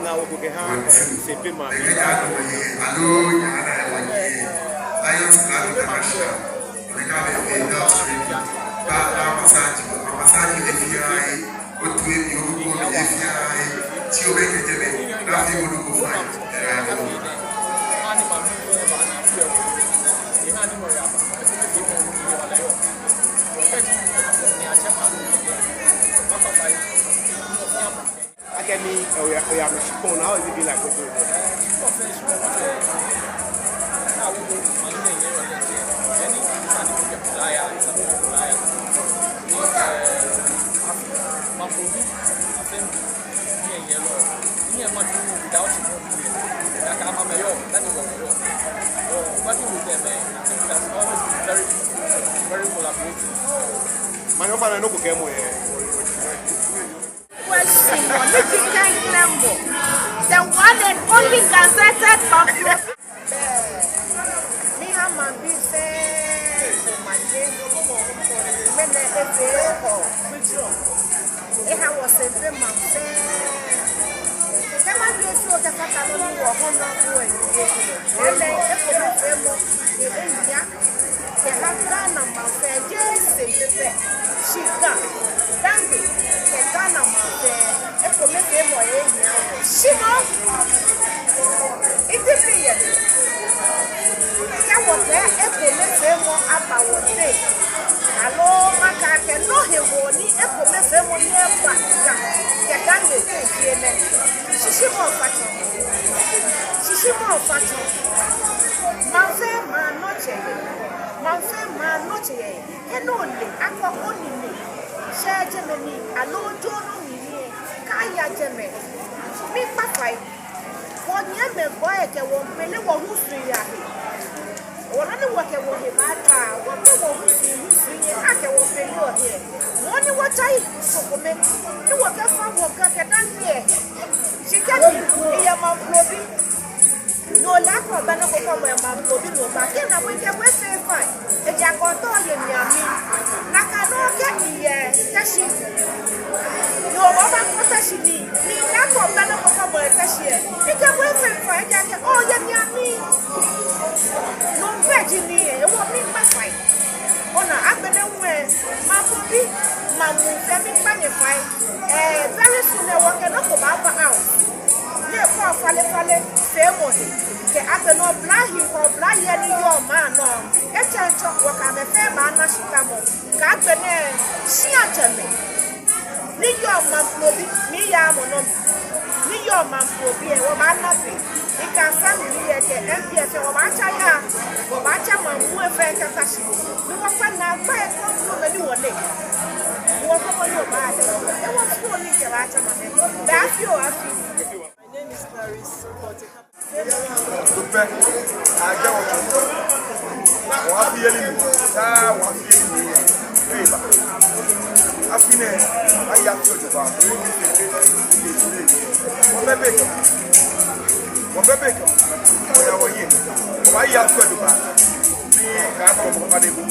now we can have simple man. I get me, we are phone. How is it be like? Working with them, that's always been very collaborative. My father no could get more. Question on the chicken number. The one and only gazetted popular. Me and my business for my day. When I was a very man. I might be so that I don't know what I'm not doing. And then if you have India, they have done a fair. Yes, she's done. Thank you. They've done a fair. If you make them away, she knows it's a million. There was there if you make them up our day. Hello, Maka can know him only if you make them on your back. They can't be here. She more fashion. Manfred man not and only aqua only me. Share Germany, alone Jono me, Kaya Germany. Me papa. 1 year me boy can won't pay who's 3 years. One of the worker will be my car. What the one who's 3 years, I can walk in your here. Only what I so commit. You work a farm worker can here. She can't be a mouth lobby. No lack of banana come where my lobby no back. And I will get West fine. A jack or toy in Yami. Nakano get me here. Tashi. No, Baba Tashi. Me lack of banana come where Tashi. You can wait for a jacket. Oh, Yami. No veggie me. It won't be my fight. Oh, no, I've been away. My baby, my family fine. Very soon I walk enough of our house. Yeah, for Fale, family. The other no blind or blind any your man. No, a chance of work on a fair man. God, the name, she answered me. Need your man, me, yam or no. Need your man, or my nothing. It can send me at the MPS or Machaya or Machama, who are fair Kakashi. You will find out where it comes from a new one. You will come on your body. There was 4 liters of Machama. That's yours. My name is Clarice.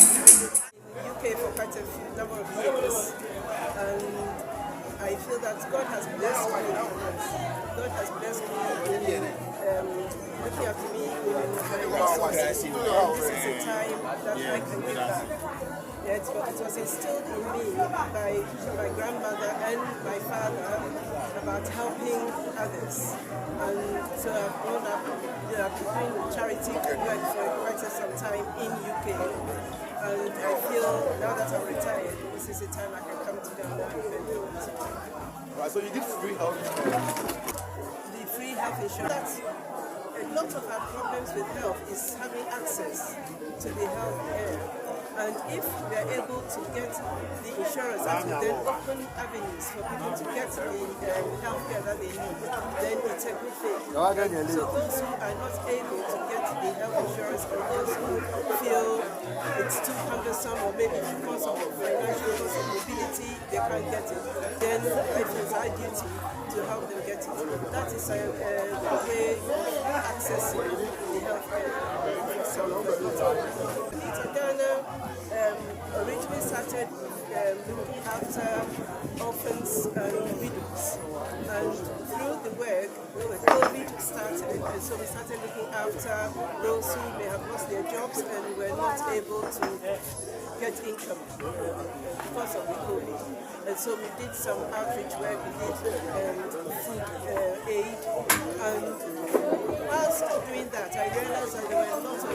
UK for quite a number of years, and I feel that God has blessed me with this. God has blessed me with looking after me with very resources. And this is a time that I can give back. Yeah, it was instilled in me by my grandmother and my father about helping others. And so I've grown up doing charity work for quite some time in UK. And I feel now that I'm retired, this is a time I can come to them and do it. Right, so you did free health. The free health insurance. A lot of our problems with health is having access to the health care. And if we are able to get the insurance that will then open avenues for people to get the health care that they need, then it's a good thing. So those who are not able to get the health insurance, or those who feel it's too cumbersome, or maybe because of financial mobility, they can't get it, then it is our duty to help them get it. That is a way accessing the health care. So, Ghana, originally started looking after orphans and widows. And through the work, COVID started, and so we started looking after those who may have lost their jobs and were not able to get income because of the COVID. And so we did some outreach work, we did food aid, and whilst doing that, I realized that there were a lot of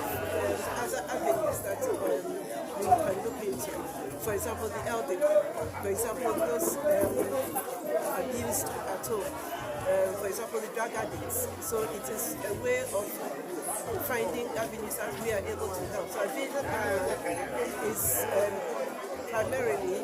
other avenues that we can look into. For example, the elderly, for example, those abused at home, for example, the drug addicts. So it is a way of finding avenues that we are able to help. So I think is primarily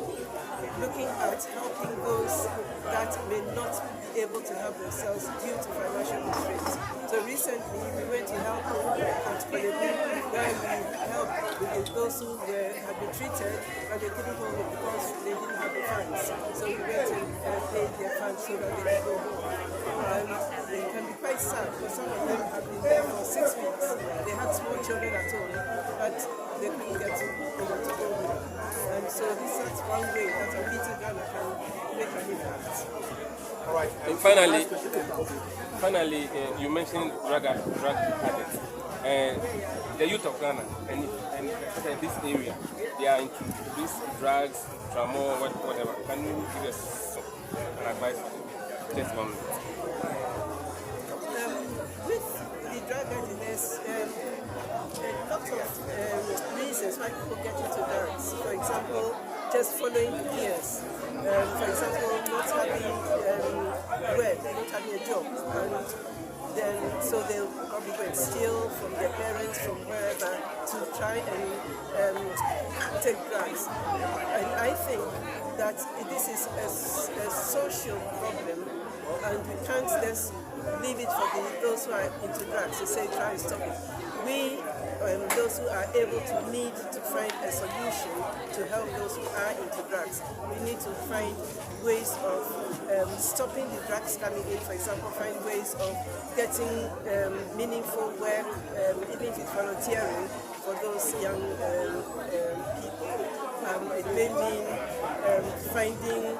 looking at helping those that may not be able to help themselves due to financial constraints. So recently we went to help at Kolebu, where we helped with those who had been treated and they couldn't go home because they didn't have the funds. So we went and paid their funds so that they could go home. And it can be quite sad because some of them have been there for 6 weeks. They had small children at home, but they couldn't get to go home. And so this is one way that a meeting Ghana can make an impact. All right. And finally, you mentioned drug addicts. The youth of Ghana and this area, they are into these drugs, trauma, whatever. Can you give us an advice for them? Just 1 minute. With the drug addicts, a lot of reasons why people get into drugs. For example, just following peers. For example, not having work, not having a job, and then so they'll probably go and steal from their parents, from wherever, to try and take drugs. And I think that this is a social problem, and we can't just leave it for those who are into drugs to say try and stop it. We, those who are able to need to find a solution to help those who are into drugs. We need to find ways of stopping the drugs coming in. For example, find ways of getting meaningful work, even if it's volunteering for those young people. It may mean finding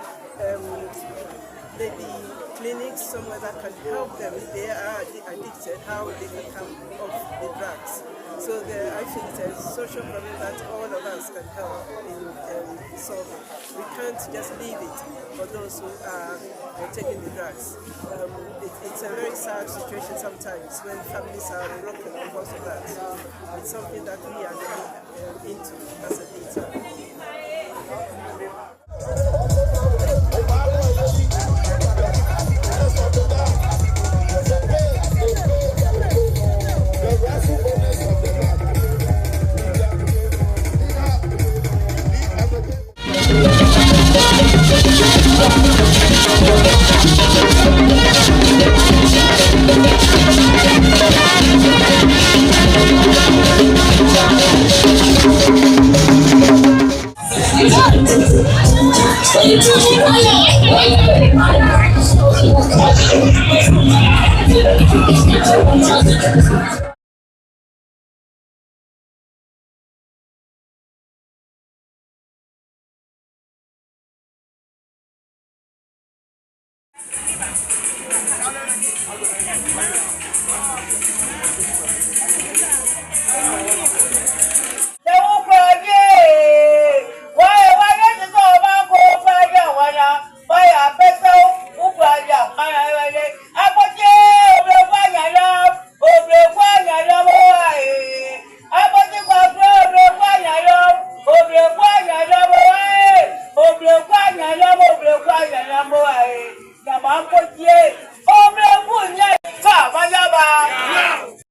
maybe clinics somewhere that can help them if they are addicted, how they can come off the drugs. So I think it's a social problem that all of us can help in solving. We can't just leave it for those who are taking the drugs. It's a very sad situation sometimes when families are broken because of that. So it's something that we are into as a data.